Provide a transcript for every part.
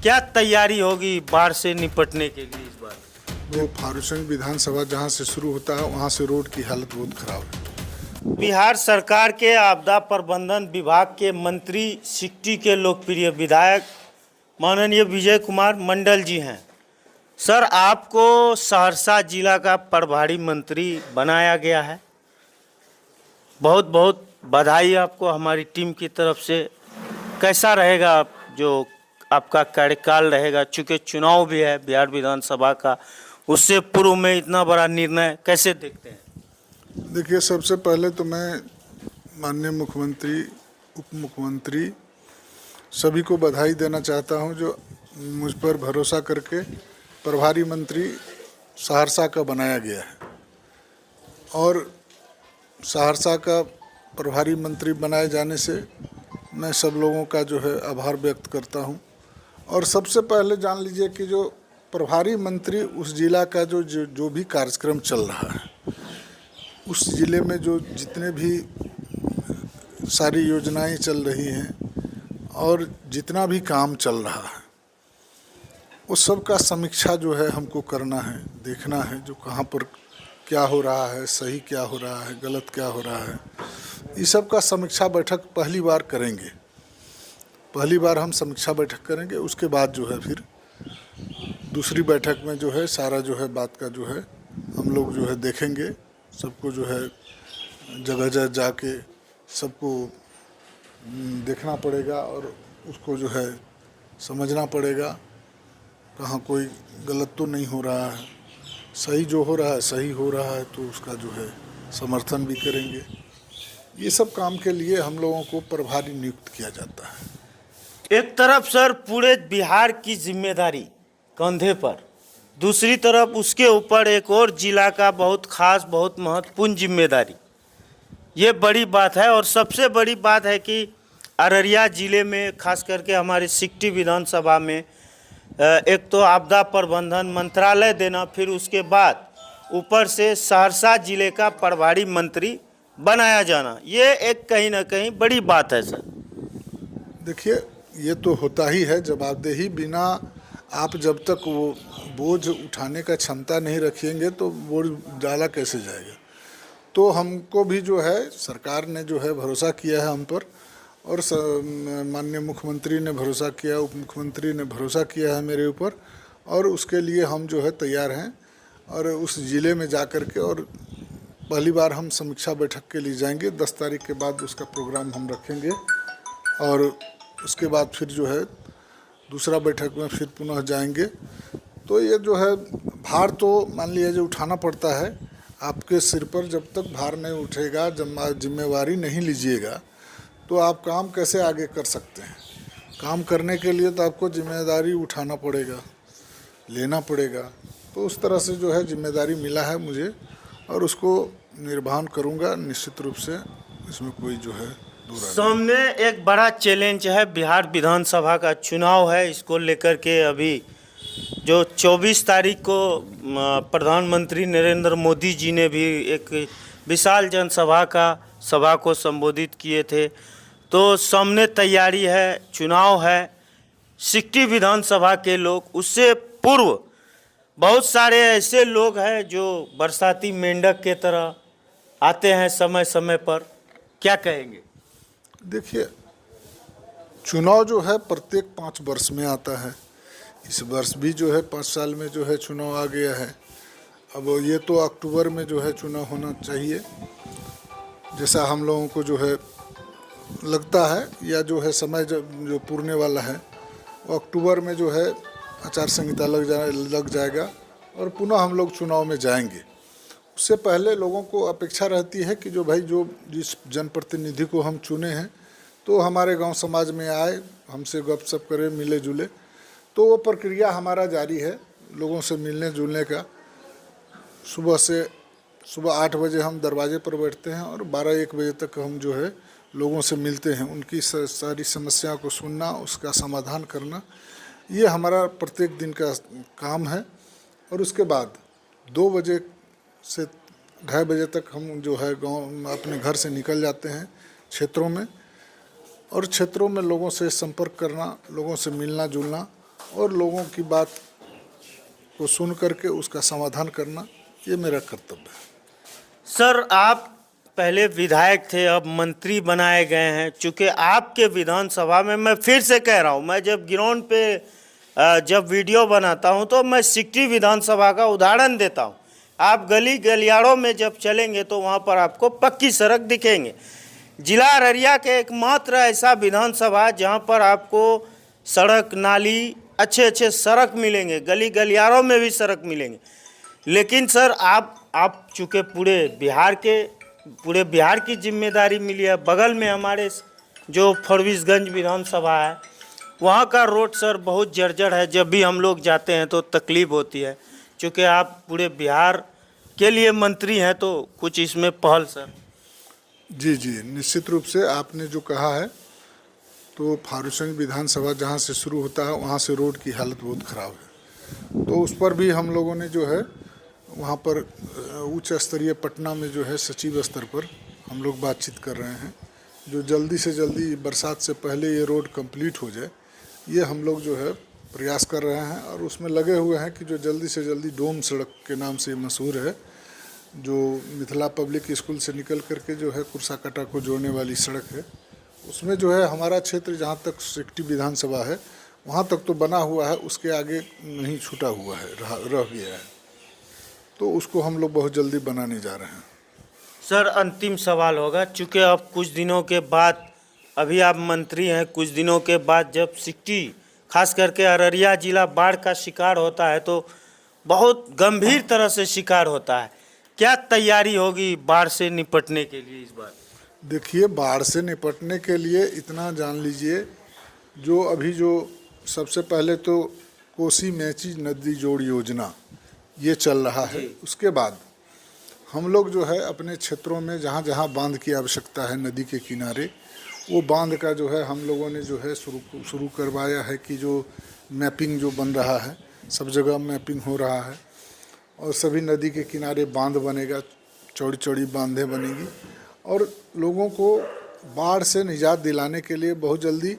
क्या तैयारी होगी बाढ़ से निपटने के लिए इस बार? वो फारुसगंज विधानसभा जहाँ से शुरू होता है वहाँ से रोड की हालत बहुत खराब है। बिहार सरकार के आपदा प्रबंधन विभाग के मंत्री सिकटी के लोकप्रिय विधायक माननीय विजय कुमार मंडल जी हैं। सर, आपको सहरसा जिला का प्रभारी मंत्री बनाया गया है। बहुत बहुत बधाई आपको हमारी टीम की तरफ से। कैसा रहेगा जो आपका कार्यकाल रहेगा, चूँकि चुनाव भी है बिहार विधानसभा का, उससे पूर्व में इतना बड़ा निर्णय कैसे देखते हैं? देखिए, सबसे पहले तो मैं माननीय मुख्यमंत्री, उप मुख्यमंत्री सभी को बधाई देना चाहता हूं जो मुझ पर भरोसा करके प्रभारी मंत्री सहरसा का बनाया गया है। और सहरसा का प्रभारी मंत्री बनाए जाने से मैं सब लोगों का जो है आभार व्यक्त करता हूं। और सबसे पहले जान लीजिए कि जो प्रभारी मंत्री उस जिला का जो भी कार्यक्रम चल रहा है, उस ज़िले में जो जितने भी सारी योजनाएं चल रही हैं और जितना भी काम चल रहा है, उस सब का समीक्षा जो है हमको करना है, देखना है जो कहाँ पर क्या हो रहा है, सही क्या हो रहा है, गलत क्या हो रहा है। इस सब का समीक्षा बैठक पहली बार करेंगे। पहली बार हम समीक्षा बैठक करेंगे, उसके बाद जो है फिर दूसरी बैठक में जो है सारा जो है बात का जो है हम लोग जो है देखेंगे। सबको जो है जगह जगह जाके सबको देखना पड़ेगा और उसको जो है समझना पड़ेगा कहाँ कोई गलत तो नहीं हो रहा है, सही जो हो रहा है सही हो रहा है तो उसका जो है समर्थन भी करेंगे। ये सब काम के लिए हम लोगों को प्रभारी नियुक्त किया जाता है। एक तरफ सर पूरे बिहार की जिम्मेदारी कंधे पर, दूसरी तरफ उसके ऊपर एक और जिला का बहुत खास बहुत महत्वपूर्ण जिम्मेदारी। ये बड़ी बात है। और सबसे बड़ी बात है कि अररिया ज़िले में खास करके हमारे सिकटी विधानसभा में एक तो आपदा प्रबंधन मंत्रालय देना, फिर उसके बाद ऊपर से सहरसा जिले का प्रभारी मंत्री बनाया जाना, ये एक कहीं ना कहीं बड़ी बात है सर। देखिए, ये तो होता ही है जवाबदेही। बिना आप जब तक वो बोझ उठाने का क्षमता नहीं रखेंगे तो बोझ डाला कैसे जाएगा। तो हमको भी जो है सरकार ने जो है भरोसा किया है हम पर, और माननीय मुख्यमंत्री ने भरोसा किया, उप मुख्यमंत्री ने भरोसा किया है मेरे ऊपर, और उसके लिए हम जो है तैयार हैं। और उस ज़िले में जा कर के और पहली बार हम समीक्षा बैठक के लिए जाएंगे। 10 तारीख के बाद उसका प्रोग्राम हम रखेंगे और उसके बाद फिर जो है दूसरा बैठक में फिर पुनः जाएंगे। तो ये जो है भार तो मान लीजिए उठाना पड़ता है आपके सिर पर। जब तक भार नहीं उठेगा, जिम्मेवारी नहीं लीजिएगा तो आप काम कैसे आगे कर सकते हैं। काम करने के लिए तो आपको जिम्मेदारी उठाना पड़ेगा, लेना पड़ेगा। तो उस तरह से जो है जिम्मेदारी मिला है मुझे और उसको निर्वहन करूंगा निश्चित रूप से। इसमें कोई जो है सामने एक बड़ा चैलेंज है, बिहार विधानसभा का चुनाव है। इसको लेकर के अभी जो 24 तारीख को प्रधानमंत्री नरेंद्र मोदी जी ने भी एक विशाल सभा को संबोधित किए थे। तो सामने तैयारी है, चुनाव है। सिकटी विधानसभा के लोग, उससे पूर्व बहुत सारे ऐसे लोग हैं जो बरसाती मेंढक के तरह आते हैं समय समय पर, क्या कहेंगे? देखिए, चुनाव जो है प्रत्येक 5 वर्ष में आता है। इस वर्ष भी जो है 5 साल में जो है चुनाव आ गया है। अब ये तो अक्टूबर में जो है चुनाव होना चाहिए जैसा हम लोगों को जो है लगता है, या जो है समय जो पूरने वाला है वो अक्टूबर में जो है आचार संहिता लग जाएगा और पुनः हम लोग चुनाव में जाएंगे। उससे पहले लोगों को अपेक्षा रहती है कि जो भाई जो जिस जनप्रतिनिधि को हम चुने हैं तो हमारे गांव समाज में आए, हमसे गपशप करे, मिले जुले। तो वो प्रक्रिया हमारा जारी है लोगों से मिलने जुलने का। सुबह 8 बजे हम दरवाजे पर बैठते हैं और 12-1 बजे तक हम जो है लोगों से मिलते हैं। उनकी सारी समस्या को सुनना, उसका समाधान करना, ये हमारा प्रत्येक दिन का काम है। और उसके बाद 2 बजे से 2:30 बजे तक हम जो है गांव अपने घर से निकल जाते हैं क्षेत्रों में, और क्षेत्रों में लोगों से संपर्क करना, लोगों से मिलना जुलना और लोगों की बात को सुन करके उसका समाधान करना, ये मेरा कर्तव्य है। सर, आप पहले विधायक थे, अब मंत्री बनाए गए हैं। चूँकि आपके विधानसभा में, मैं फिर से कह रहा हूँ, मैं जब ग्राउंड पे जब वीडियो बनाता हूँ तो मैं सिकटी विधानसभा का उदाहरण देता हूँ। आप गली गलियारों में जब चलेंगे तो वहाँ पर आपको पक्की सड़क दिखेंगे। जिला अररिया के एकमात्र ऐसा विधानसभा जहाँ पर आपको सड़क नाली अच्छे सड़क मिलेंगे, गली गलियारों में भी सड़क मिलेंगे। लेकिन सर, आप चूँकि पूरे बिहार की जिम्मेदारी मिली है। बगल में हमारे जो फरबिसगंज विधानसभा है, वहाँ का रोड सर बहुत जर्जर है। जब भी हम लोग जाते हैं तो तकलीफ़ होती है। चूँकि आप पूरे बिहार के लिए मंत्री हैं तो कुछ इसमें पहल सर। जी जी, निश्चित रूप से आपने जो कहा है, तो फरबिसगंज विधानसभा जहाँ से शुरू होता है वहाँ से रोड की हालत बहुत ख़राब है। तो उस पर भी हम लोगों ने जो है वहाँ पर उच्च स्तरीय पटना में जो है सचिव स्तर पर हम लोग बातचीत कर रहे हैं, जो जल्दी से जल्दी बरसात से पहले ये रोड कंप्लीट हो जाए, ये हम लोग जो है प्रयास कर रहे हैं। और उसमें लगे हुए हैं कि जो जल्दी से जल्दी डोम सड़क के नाम से मशहूर है, जो मिथिला पब्लिक स्कूल से निकल करके जो है कुर्साकाटा को जोड़ने वाली सड़क है, उसमें जो है हमारा क्षेत्र जहाँ तक सिकटी विधानसभा है वहाँ तक तो बना हुआ है, उसके आगे नहीं छूटा हुआ है, रह गया है। तो उसको हम लोग बहुत जल्दी बनाने जा रहे हैं। सर, अंतिम सवाल होगा, चूँकि अब कुछ दिनों के बाद, अभी आप मंत्री हैं, कुछ दिनों के बाद जब सिकटी खास करके अररिया जिला बाढ़ का शिकार होता है तो बहुत गंभीर तरह से शिकार होता है, क्या तैयारी होगी बाढ़ से निपटने के लिए इस बार? देखिए, बाढ़ से निपटने के लिए इतना जान लीजिए, जो सबसे पहले तो कोसी मेची नदी जोड़ योजना ये चल रहा है। उसके बाद हम लोग जो है अपने क्षेत्रों में जहाँ जहाँ बांध की आवश्यकता है नदी के किनारे, वो बांध का जो है हम लोगों ने जो है शुरू करवाया है कि जो मैपिंग जो बन रहा है, सब जगह मैपिंग हो रहा है और सभी नदी के किनारे बांध बनेगा, चौड़ी चौड़ी बांधें बनेगी। और लोगों को बाढ़ से निजात दिलाने के लिए बहुत जल्दी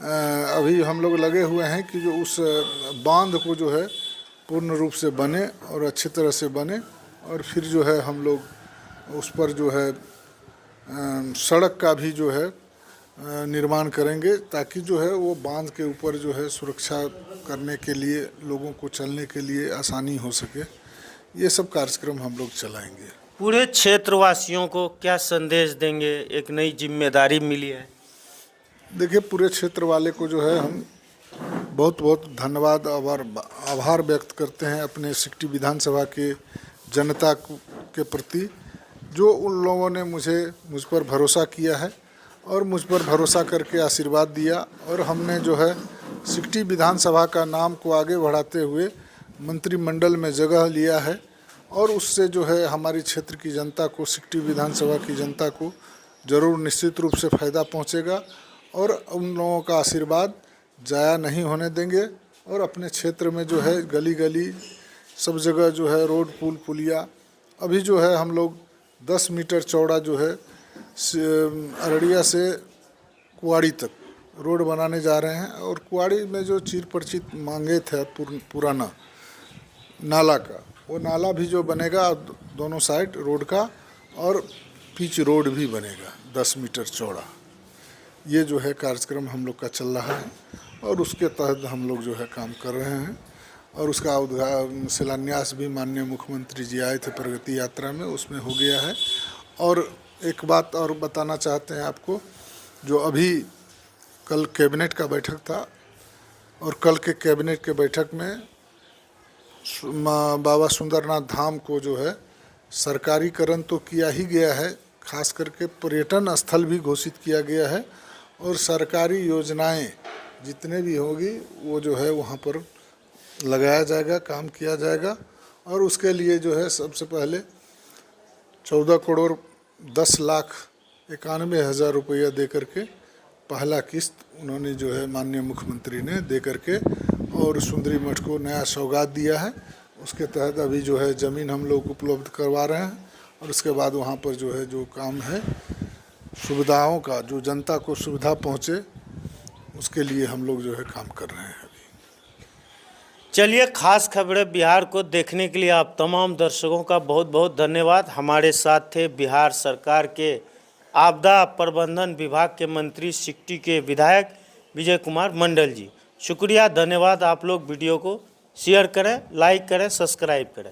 अभी हम लोग लगे हुए हैं कि जो उस बांध को जो है पूर्ण रूप से बने और अच्छी तरह से बने, और फिर जो है हम लोग उस पर जो है सड़क का भी जो है निर्माण करेंगे, ताकि जो है वो बांध के ऊपर जो है सुरक्षा करने के लिए लोगों को चलने के लिए आसानी हो सके। ये सब कार्यक्रम हम लोग चलाएंगे। पूरे क्षेत्रवासियों को क्या संदेश देंगे? एक नई जिम्मेदारी मिली है। देखिए, पूरे क्षेत्र वाले को जो है हम बहुत बहुत धन्यवाद आभार व्यक्त करते हैं अपने सिकटी विधानसभा के जनता के प्रति, जो उन लोगों ने मुझ पर भरोसा किया है और मुझ पर भरोसा करके आशीर्वाद दिया। और हमने जो है सिकटी विधानसभा का नाम को आगे बढ़ाते हुए मंत्रिमंडल में जगह लिया है, और उससे जो है हमारी क्षेत्र की जनता को, सिकटी विधानसभा की जनता को ज़रूर निश्चित रूप से फ़ायदा पहुंचेगा। और उन लोगों का आशीर्वाद जाया नहीं होने देंगे। और अपने क्षेत्र में जो है गली गली सब जगह जो है रोड पुल पुलिया, अभी जो है हम लोग 10 मीटर चौड़ा जो है अररिया से कुआड़ी तक रोड बनाने जा रहे हैं। और कुआड़ी में जो चिर परिचित मांगे थे पुराना नाला का, वो नाला भी जो बनेगा दोनों साइड रोड का, और पिच रोड भी बनेगा 10 मीटर चौड़ा। ये जो है कार्यक्रम हम लोग का चल रहा है और उसके तहत हम लोग जो है काम कर रहे हैं। और उसका शिलान्यास भी माननीय मुख्यमंत्री जी आए थे प्रगति यात्रा में, उसमें हो गया है। और एक बात और बताना चाहते हैं आपको, जो अभी कल कैबिनेट का बैठक था, और कल के कैबिनेट के बैठक में बाबा सुंदरनाथ धाम को जो है सरकारीकरण तो किया ही गया है, खास करके पर्यटन स्थल भी घोषित किया गया है। और सरकारी योजनाएं जितने भी होगी वो जो है वहाँ पर लगाया जाएगा, काम किया जाएगा। और उसके लिए जो है सबसे पहले 14,10,91,000 रुपया दे करके पहला किस्त उन्होंने जो है माननीय मुख्यमंत्री ने दे करके और सुंदरी मठ को नया सौगात दिया है। उसके तहत अभी जो है ज़मीन हम लोग उपलब्ध करवा रहे हैं, और उसके बाद वहाँ पर जो है जो काम है सुविधाओं का, जो जनता को सुविधा पहुँचे, उसके लिए हम लोग जो है काम कर रहे हैं अभी। चलिए, खास खबरें बिहार को देखने के लिए आप तमाम दर्शकों का बहुत बहुत धन्यवाद। हमारे साथ थे बिहार सरकार के आपदा प्रबंधन विभाग के मंत्री सिकटी के विधायक विजय कुमार मंडल जी। शुक्रिया, धन्यवाद। आप लोग वीडियो को शेयर करें, लाइक करें, सब्सक्राइब करें।